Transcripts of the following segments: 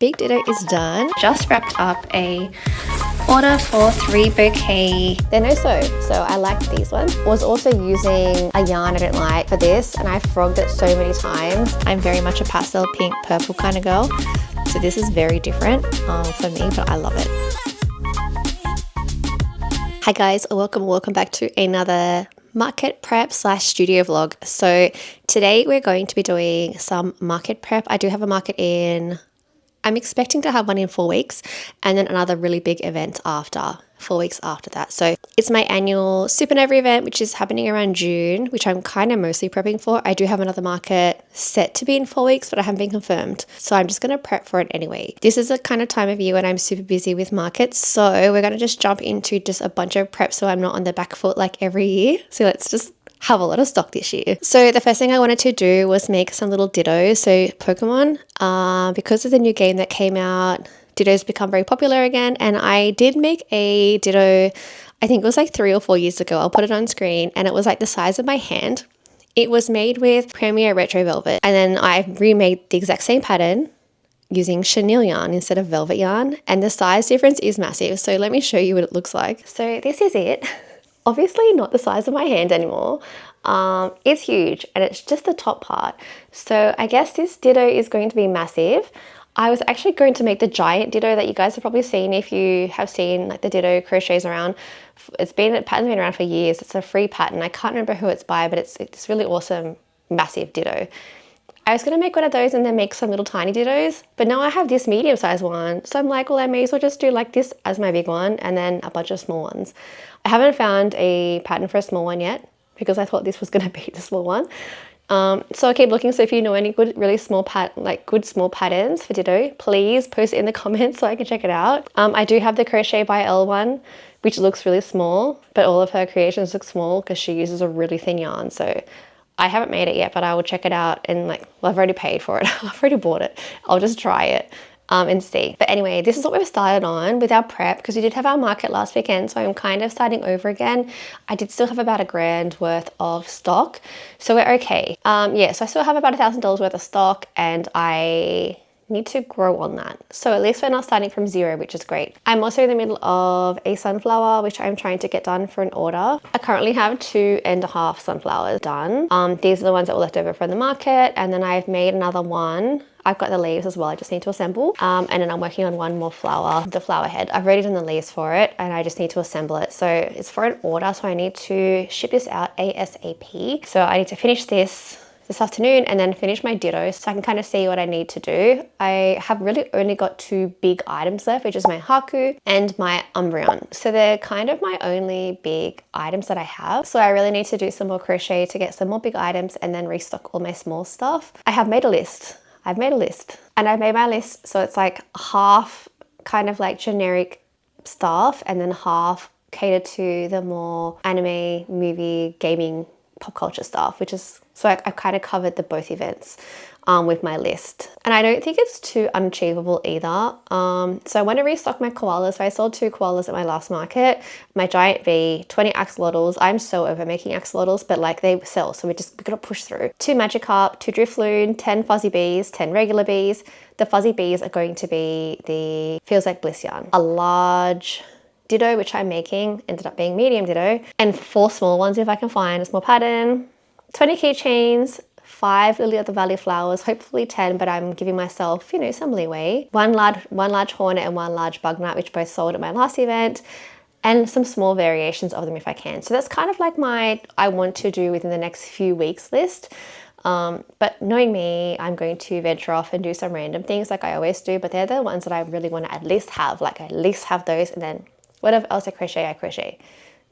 Big Ditto is done. Just wrapped up a order for 3 bouquet. They're no sew, so I like these ones. Was also using a yarn I don't like for this, and I frogged it so many times. I'm very much a pastel pink purple kind of girl, so this is very different for me, but I love it. Hi guys, welcome back to another market prep / studio vlog. So today we're going to be doing some market prep. I do have a market in, I'm expecting to have one in 4 weeks, and then another really big event after 4 weeks after that. So it's my annual supernova event, which is happening around June, which I'm kind of mostly prepping for. I do have another market set to be in 4 weeks, but I haven't been confirmed, so I'm just going to prep for it anyway. This is the kind of time of year when I'm super busy with markets, so we're going to just jump into just a bunch of prep so I'm not on the back foot like every year. So let's just have a lot of stock this year. So the first thing I wanted to do was make some little Dittos. So Pokemon, because of the new game that came out, Ditto's become very popular again, and I did make a Ditto, I think it was like 3 or 4 years ago. I'll put it on screen, and it was like the size of my hand. It was made with Premier Retro Velvet, and then I remade the exact same pattern using chenille yarn instead of velvet yarn, and the size difference is massive. So let me show you what it looks like. So this is it. Obviously not the size of my hand anymore. It's huge, and it's just the top part. So I guess this Ditto is going to be massive. I was actually going to make the giant Ditto that you guys have probably seen if you have seen like the Ditto crochets around. Pattern's been around for years. It's a free pattern. I can't remember who it's by, but it's really awesome, massive Ditto. I was going to make one of those and then make some little tiny Dittos, but now I have this medium sized one. So I'm like, well, I may as well just do like this as my big one and then a bunch of small ones. I haven't found a pattern for a small one yet because I thought this was going to be the small one. So I keep looking. So if you know any good, really small good small patterns for Ditto, please post it in the comments so I can check it out. I do have the Crochet by Elle one, which looks really small, but all of her creations look small because she uses a really thin yarn. So I haven't made it yet, but I will check it out and well, I've already paid for it. I've already bought it. I'll just try it and see. But anyway, this is what we've started on with our prep because we did have our market last weekend, so I'm kind of starting over again. I did still have about $1,000 worth of stock, so we're okay. Yeah, so I still have about $1,000 worth of stock, and I need to grow on that. So at least we're not starting from zero, which is great. I'm also in the middle of a sunflower, which I'm trying to get done for an order. I currently have 2.5 sunflowers done. These are the ones that were left over from the market, and then I've made another one. I've got the leaves as well, I just need to assemble. And then I'm working on one more flower, the flower head. I've already done the leaves for it, and I just need to assemble it. So it's for an order, so I need to ship this out ASAP. So I need to finish this afternoon and then finish my Ditto so I can kind of see what I need to do. I have really only got 2 big items left, which is my Haku and my Umbreon. So they're kind of my only big items that I have. So I really need to do some more crochet to get some more big items and then restock all my small stuff. I have made a list. I've made a list, and I've made my list so it's like half kind of like generic stuff and then half catered to the more anime, movie, gaming, pop culture stuff, which is, so I've kind of covered the both events with my list. And I don't think it's too unachievable either. So I want to restock my koalas. So I sold 2 koalas at my last market. My giant V, 20 axolotls. I'm so over making axolotls, but like they sell, so we gotta push through. 2 Magikarp, 2 Drifloon, 10 fuzzy bees, 10 regular bees. The fuzzy bees are going to be the Feels Like Bliss yarn. A large Ditto, which I'm making, ended up being medium Ditto, and 4 small ones if I can find a small pattern, 20 keychains, 5 Lily of the Valley flowers, hopefully 10, but I'm giving myself, you know, some leeway. One large hornet and 1 large bug nut, which both sold at my last event, and some small variations of them if I can. So that's kind of like my I want to do within the next few weeks list. But knowing me, I'm going to venture off and do some random things like I always do, but they're the ones that I really want to at least have, like at least have those, and then whatever else I crochet.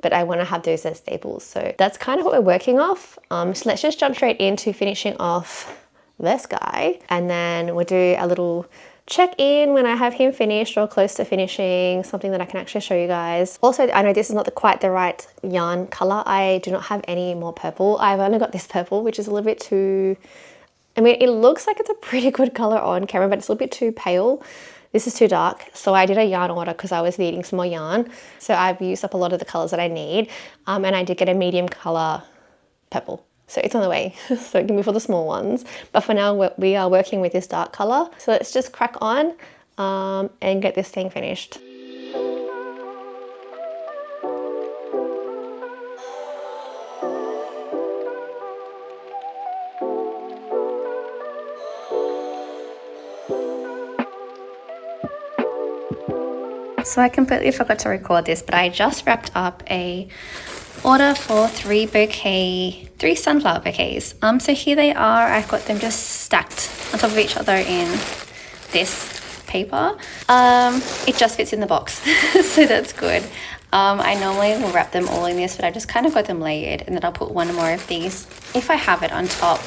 But I want to have those as staples. So that's kind of what we're working off. So let's just jump straight into finishing off this guy. And then we'll do a little check-in when I have him finished or close to finishing, something that I can actually show you guys. Also, I know this is not quite the right yarn color. I do not have any more purple. I've only got this purple, which is a little bit too, I mean, it looks like it's a pretty good color on camera, but it's a little bit too pale. This is too dark, so I did a yarn order because I was needing some more yarn. So I've used up a lot of the colors that I need, and I did get a medium color purple. So it's on the way, so it can be for the small ones. But for now, we are working with this dark color. So let's just crack on and get this thing finished. So I completely forgot to record this, but I just wrapped up a order for three sunflower bouquets. So here they are. I've got them just stacked on top of each other in this paper. It just fits in the box, so that's good. I normally will wrap them all in this, but I just kind of got them layered, and then I'll put one more of these if I have it on top.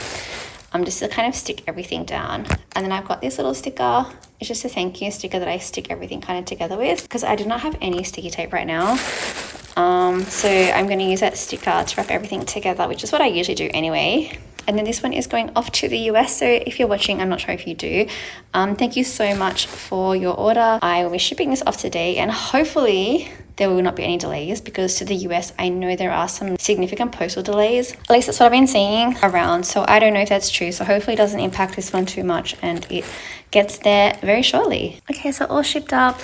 Just to kind of stick everything down. And then I've got this little sticker. It's just a thank you sticker that I stick everything kind of together with, because I do not have any sticky tape right now. So I'm going to use that sticker to wrap everything together, which is what I usually do anyway. And then this one is going off to the US. So if you're watching, I'm not sure if you do, thank you so much for your order. I will be shipping this off today, and hopefully there will not be any delays, because to the US, I know there are some significant postal delays. At least that's what I've been seeing around. So I don't know if that's true. So hopefully it doesn't impact this one too much and it gets there very shortly. Okay, so all shipped up.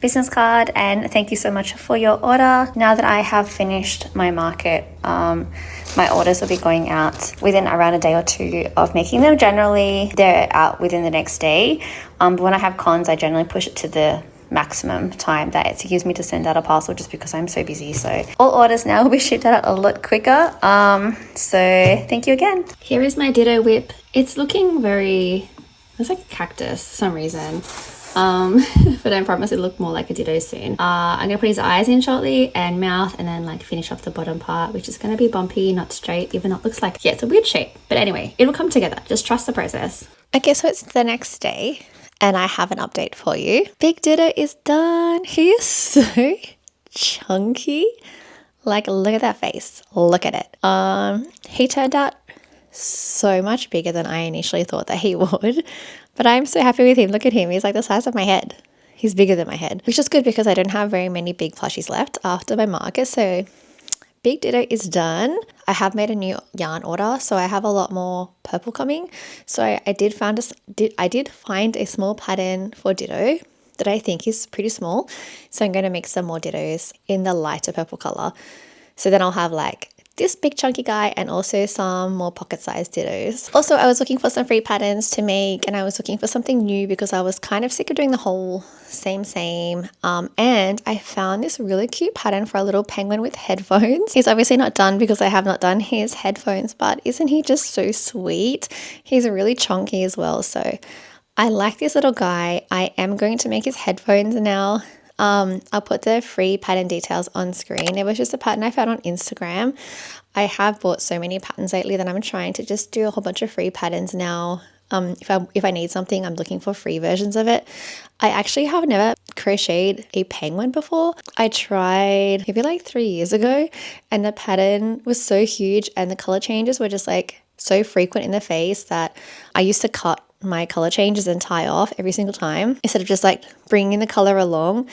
Business card, and thank you so much for your order. Now that I have finished my market, my orders will be going out within around a day or two of making them. Generally, they're out within the next day. But when I have cons, I generally push it to the maximum time that it gives me to send out a parcel, just because I'm so busy. So all orders now will be shipped out a lot quicker. So thank you again. Here is my Ditto whip. It's looking it's like a cactus for some reason. But I promise it'll look more like a Ditto soon. I'm gonna put his eyes in shortly, and mouth, and then like finish off the bottom part, which is gonna be bumpy, not straight, even though it looks like, yeah, it's a weird shape. But anyway, it'll come together. Just trust the process. Okay, so it's the next day, and I have an update for you. Big Ditto is done. He is so chunky. Like, look at that face. Look at it. He turned out so much bigger than I initially thought that he would. But I'm so happy with him. Look at him. He's like the size of my head. He's bigger than my head, which is good because I don't have very many big plushies left after my market. So Big Ditto is done. I have made a new yarn order, so I have a lot more purple coming. So I did find a small pattern for Ditto that I think is pretty small. So I'm going to make some more Dittos in the lighter purple color. So then I'll have like this big chunky guy and also some more pocket-sized Dittos. Also, I was looking for some free patterns to make, and I was looking for something new because I was kind of sick of doing the whole same. And I found this really cute pattern for a little penguin with headphones. He's obviously not done because I have not done his headphones, but isn't he just so sweet? He's really chunky as well, so I like this little guy. I am going to make his headphones now. I'll put the free pattern details on screen. It was just a pattern I found on Instagram. I have bought so many patterns lately that I'm trying to just do a whole bunch of free patterns now. If I need something, I'm looking for free versions of it. I actually have never crocheted a penguin before. I tried maybe like 3 years ago, and the pattern was so huge and the color changes were just like so frequent in the face that I used to cut my color changes and tie off every single time instead of just like bringing the color along.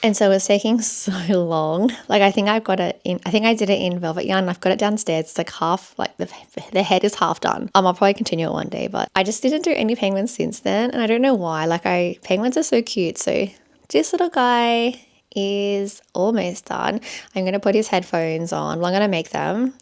And so it was taking so long. Like I think I did it in velvet yarn. I've got it downstairs. It's like half, like the head is half done. I'll probably continue it one day, but I just didn't do any penguins since then. And I don't know why. Penguins are so cute. So this little guy is almost done. I'm going to put his headphones on. Well, I'm going to make them.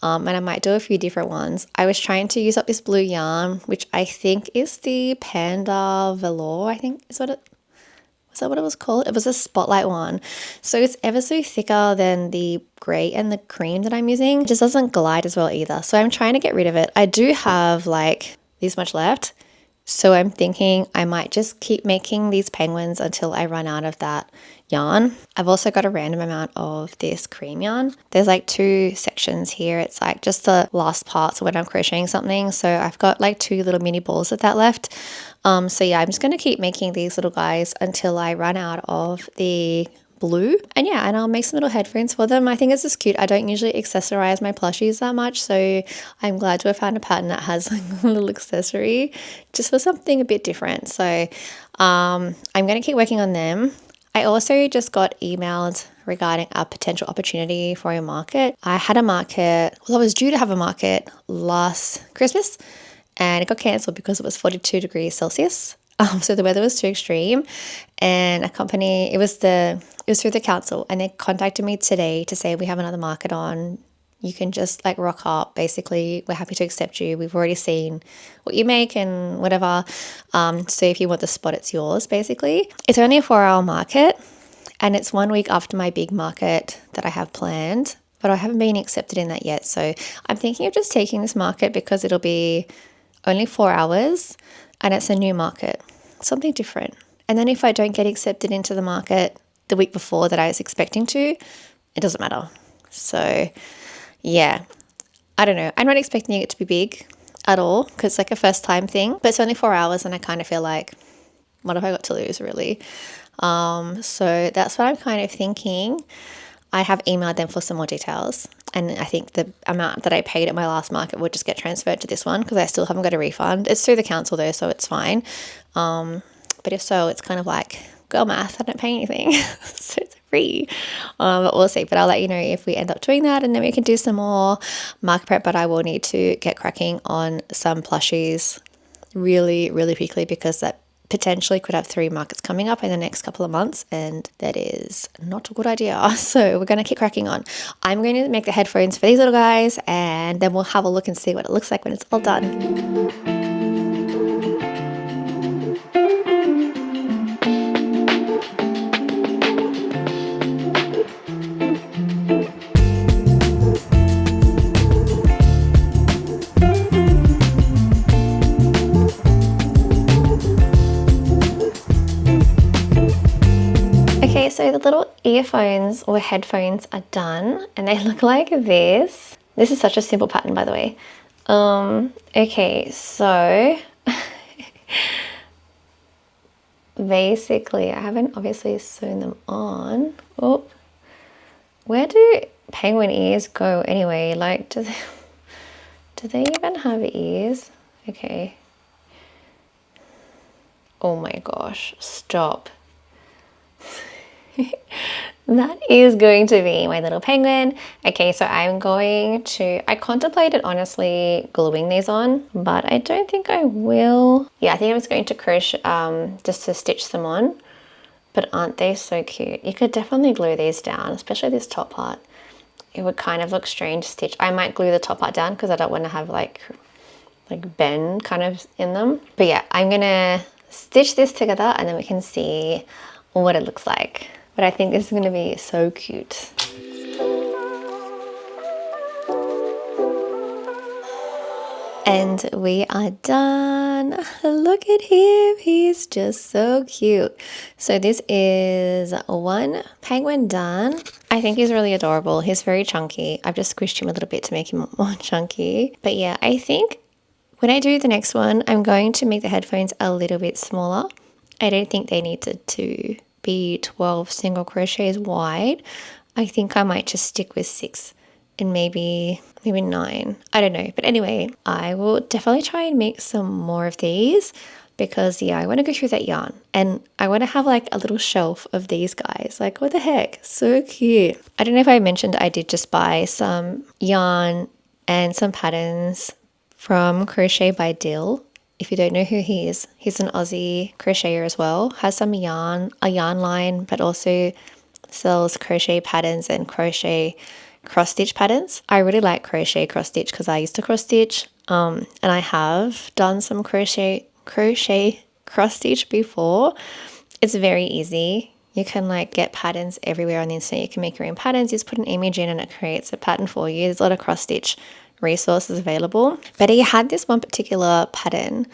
And I might do a few different ones. I was trying to use up this blue yarn, which I think is the Panda Velour, I think is what it was called? It was a spotlight one. So it's ever so thicker than the grey and the cream that I'm using. It just doesn't glide as well either. So I'm trying to get rid of it. I do have like this much left. So I'm thinking I might just keep making these penguins until I run out of that yarn. I've also got a random amount of this cream yarn. There's like 2 sections here. It's like just the last parts when I'm crocheting something. So I've got like 2 little mini balls of that left. So yeah, I'm just going to keep making these little guys until I run out of the blue. And yeah, and I'll make some little headphones for them. I think it's just cute. I don't usually accessorize my plushies that much, so I'm glad to have found a pattern that has like a little accessory just for something a bit different. So I'm going to keep working on them. I also just got emailed regarding a potential opportunity for a market. I had a market, well, I was due to have a market last Christmas and it got cancelled because it was 42 degrees Celsius. So the weather was too extreme, and a company, it was through the council, and they contacted me today to say we have another market on. You can just like rock up. Basically, we're happy to accept you. We've already seen what you make and whatever. So if you want the spot, it's yours, basically. It's only a 4-hour market, and it's 1 week after my big market that I have planned, but I haven't been accepted in that yet. So I'm thinking of just taking this market because it'll be only 4 hours and it's a new market, something different. And then if I don't get accepted into the market the week before that I was expecting to, it doesn't matter. So yeah, I don't know. I'm not expecting it to be big at all because it's like a first time thing, but it's only 4 hours and I kind of feel like, what have I got to lose really? So that's what I'm kind of thinking. I have emailed them for some more details, and I think the amount that I paid at my last market would just get transferred to this one because I still haven't got a refund. It's through the council though, so it's fine. But if so, it's kind of like, girl math, I don't pay anything. So it's free. But we'll see. But I'll let you know if we end up doing that, and then we can do some more market prep. But I will need to get cracking on some plushies really, really quickly because that potentially could have 3 markets coming up in the next couple of months, and that is not a good idea. So we're going to keep cracking on. I'm going to make the headphones for these little guys, and then we'll have a look and see what it looks like when it's all done. Okay, so the little earphones or headphones are done and they look like this. This is such a simple pattern, by the way. Okay, so basically I haven't obviously sewn them on. Oh, where do penguin ears go anyway? Like, do they even have ears? Okay. Oh my gosh, stop. That is going to be my little penguin. Okay, so I contemplated honestly gluing these on, but I don't think I will. Yeah, I think I'm just going to crochet, just to stitch them on. But aren't they so cute? You could definitely glue these down, especially this top part. It would kind of look strange stitch. I might glue the top part down because I don't want to have like bend kind of in them. But yeah, I'm gonna stitch this together and then we can see what it looks like. But I think this is going to be so cute. And we are done. Look at him. He's just so cute. So this is one penguin done. I think he's really adorable. He's very chunky. I've just squished him a little bit to make him more chunky. But yeah, I think when I do the next one, I'm going to make the headphones a little bit smaller. I don't think they needed to be 12 single crochets wide. I think I might just stick with 6 and maybe 9. I don't know. But anyway, I will definitely try and make some more of these because yeah, I want to go through that yarn and I want to have like a little shelf of these guys. Like what the heck? So cute. I don't know if I mentioned I did just buy some yarn and some patterns from Crochet by Dill. If you don't know who he is, he's an Aussie crocheter as well. Has some yarn, a yarn line, but also sells crochet patterns and crochet cross stitch patterns. I really like crochet cross stitch because I used to cross stitch, and I have done some crochet cross stitch before. It's very easy. You can like get patterns everywhere on the internet. You can make your own patterns. You just put an image in and it creates a pattern for you. There's a lot of cross stitch resources available, but he had this one particular pattern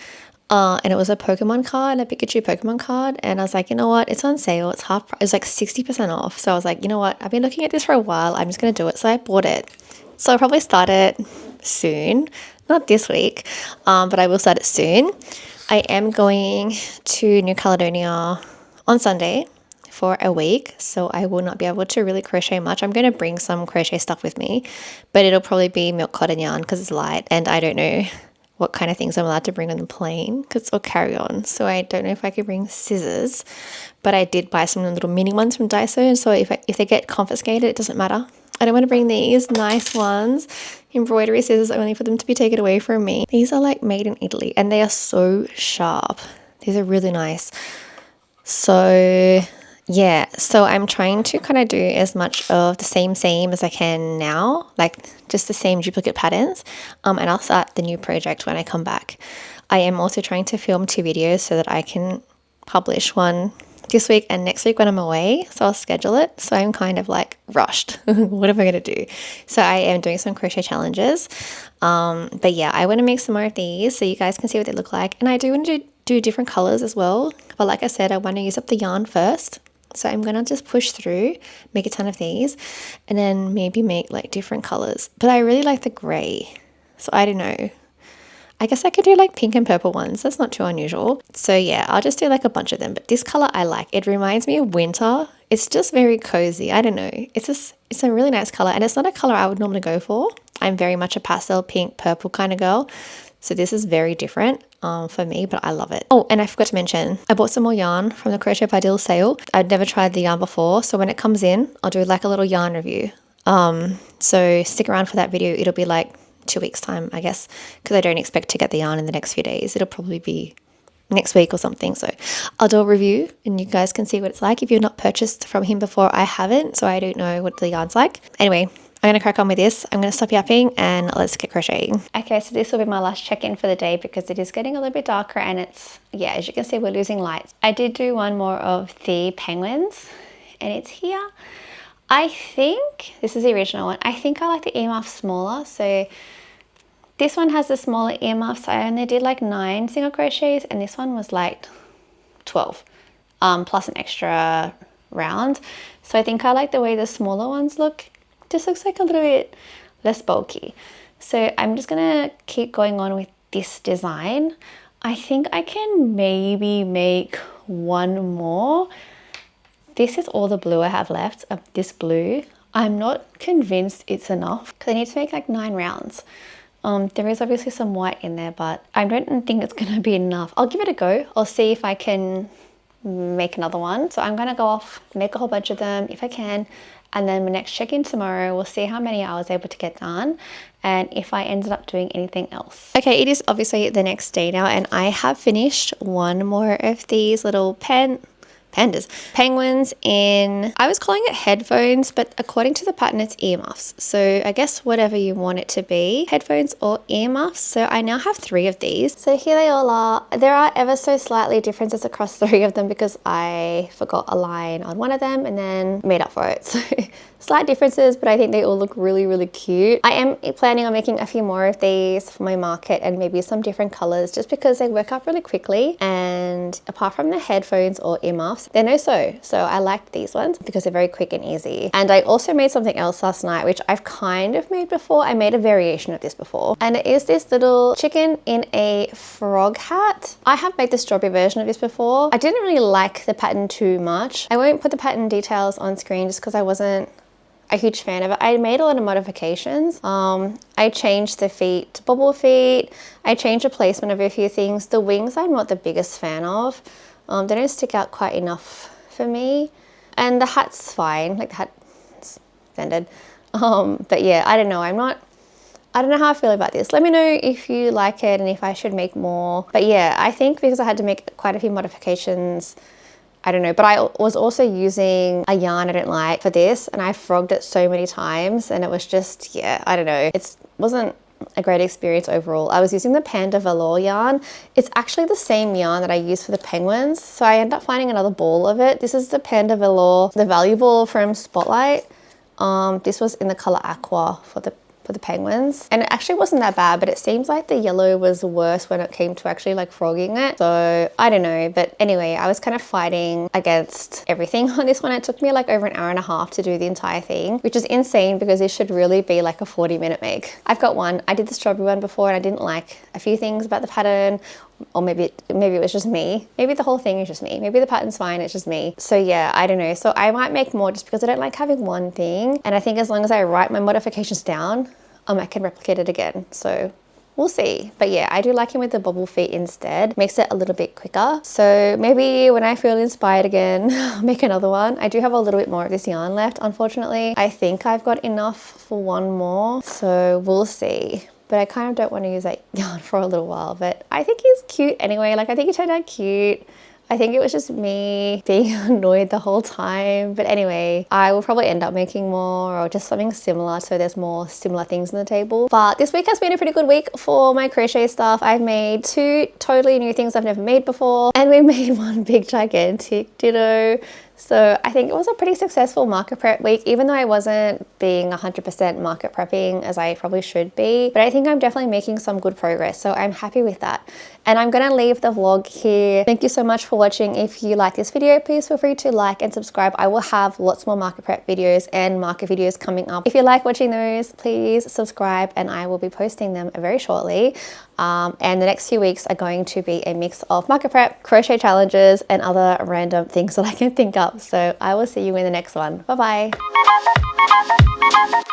and it was a Pokemon card, a Pikachu Pokemon card, and I was like, you know what, it's on sale, it's half price, it was like 60% off. So I was like, you know what, I've been looking at this for a while, I'm just gonna do it. So I bought it. So I'll probably start it soon, not this week, but I will start it soon. I am going to New Caledonia on Sunday for a week, so I will not be able to really crochet much. I'm going to bring some crochet stuff with me, but it'll probably be milk cotton yarn because it's light and I don't know what kind of things I'm allowed to bring on the plane because it's all carry on. So I don't know if I could bring scissors, but I did buy some little mini ones from Ditto. So if they get confiscated, it doesn't matter. I don't want to bring these nice ones, embroidery scissors, only for them to be taken away from me. These are like made in Italy and they are so sharp. These are really nice. So yeah, so I'm trying to kind of do as much of the same as I can now, like just the same duplicate patterns, and I'll start the new project when I come back. I am also trying to film 2 videos so that I can publish one this week and next week when I'm away, so I'll schedule it. So I'm kind of like rushed. What am I going to do? So I am doing some crochet challenges, but yeah, I want to make some more of these so you guys can see what they look like, and I do want to do different colors as well, but like I said, I want to use up the yarn first. So I'm going to just push through, make a ton of these, and then maybe make like different colors. But I really like the grey. So I don't know. I guess I could do like pink and purple ones. That's not too unusual. So yeah, I'll just do like a bunch of them. But this color I like. It reminds me of winter. It's just very cozy. I don't know. It's a really nice color. And it's not a color I would normally go for. I'm very much a pastel pink, purple kind of girl. So this is very different for me, but I love it. Oh, and I forgot to mention, I bought some more yarn from the Crochet by Dill sale. I'd never tried the yarn before, so when it comes in, I'll do like a little yarn review. So stick around for that video. It'll be like 2 weeks time, I guess, because I don't expect to get the yarn in the next few days. It'll probably be next week or something. So I'll do a review and you guys can see what it's like. If you've not purchased from him before, I haven't, so I don't know what the yarn's like. Anyway, I'm going to crack on with this. I'm going to stop yapping and let's get crocheting. Okay, so this will be my last check-in for the day because it is getting a little bit darker and it's, yeah, as you can see, we're losing light. I did do one more of the penguins and it's here. I think, this is the original one, I think I like the earmuff smaller. So this one has the smaller earmuffs. I only did like 9 single crochets and this one was like 12, plus an extra round. So I think I like the way the smaller ones look. Just looks like a little bit less bulky. So I'm just gonna keep going on with this design. I think I can maybe make one more. This is all the blue I have left of this blue. I'm not convinced it's enough because I need to make like 9 rounds. There is obviously some white in there, but I don't think it's gonna be enough. I'll give it a go. I'll see if I can make another one. So I'm gonna go off, make a whole bunch of them if I can, and then my next check-in tomorrow, we'll see how many I was able to get done and if I ended up doing anything else. Okay, it is obviously the next day now and I have finished one more of these little penguins in, I was calling it headphones, but according to the pattern it's earmuffs. So I guess whatever you want it to be, headphones or earmuffs. So I now have 3 of these. So here they all are. There are ever so slightly differences across 3 of them because I forgot a line on one of them and then made up for it. So slight differences, but I think they all look really, really cute. I am planning on making a few more of these for my market and maybe some different colors just because they work up really quickly. And apart from the headphones or earmuffs, they're no sew. So I liked these ones because they're very quick and easy. And I also made something else last night, which I've kind of made before. I made a variation of this before. And it is this little chicken in a frog hat. I have made the strawberry version of this before. I didn't really like the pattern too much. I won't put the pattern details on screen just because I wasn't a huge fan of it. I made a lot of modifications. I changed the feet to bubble feet. I changed the placement of a few things. The wings I'm not the biggest fan of. They don't stick out quite enough for me. And the hat's fine, like the hat's standard. But yeah, I don't know. I don't know how I feel about this. Let me know if you like it and if I should make more. But yeah, I think because I had to make quite a few modifications, I don't know, but I was also using a yarn I don't like for this and I frogged it so many times and it was just, yeah, I don't know. It wasn't a great experience overall. I was using the Panda Velour yarn. It's actually the same yarn that I use for the penguins. So I ended up finding another ball of it. This is the Panda Velour, the value ball from Spotlight. This was in the color aqua for the penguins, and it actually wasn't that bad, but it seems like the yellow was worse when it came to actually like frogging it. So I don't know, but anyway, I was kind of fighting against everything on this one. It took me like over an hour and a half to do the entire thing, which is insane because this should really be like a 40-minute make. I've got one. I did the strawberry one before and I didn't like a few things about the pattern, or maybe it was just me. Maybe the whole thing is just me. Maybe the pattern's fine, it's just me. So yeah, I don't know. So I might make more just because I don't like having one thing. And I think as long as I write my modifications down, I can replicate it again. So We'll see. But yeah, I do like him with the bobble feet instead. Makes it a little bit quicker. So maybe when I feel inspired again, I'll make another one. I do have a little bit more of this yarn left, unfortunately. I think I've got enough for one more. So we'll see. But I kind of don't want to use that yarn for a little while. But I think he's cute anyway. Like, I think he turned out cute. I think it was just me being annoyed the whole time. But anyway, I will probably end up making more or just something similar so there's more similar things on the table. But this week has been a pretty good week for my crochet stuff. I've made 2 totally new things I've never made before, and we made one big gigantic ditto. So I think it was a pretty successful market prep week, even though I wasn't being 100% market prepping as I probably should be. But I think I'm definitely making some good progress, so I'm happy with that. And I'm gonna leave the vlog here. Thank you so much for watching. If you like this video, please feel free to like and subscribe. I will have lots more market prep videos and market videos coming up. If you like watching those, please subscribe, and I will be posting them very shortly. And the next few weeks are going to be a mix of market prep, crochet challenges, and other random things that I can think up. So I will see you in the next one. Bye bye.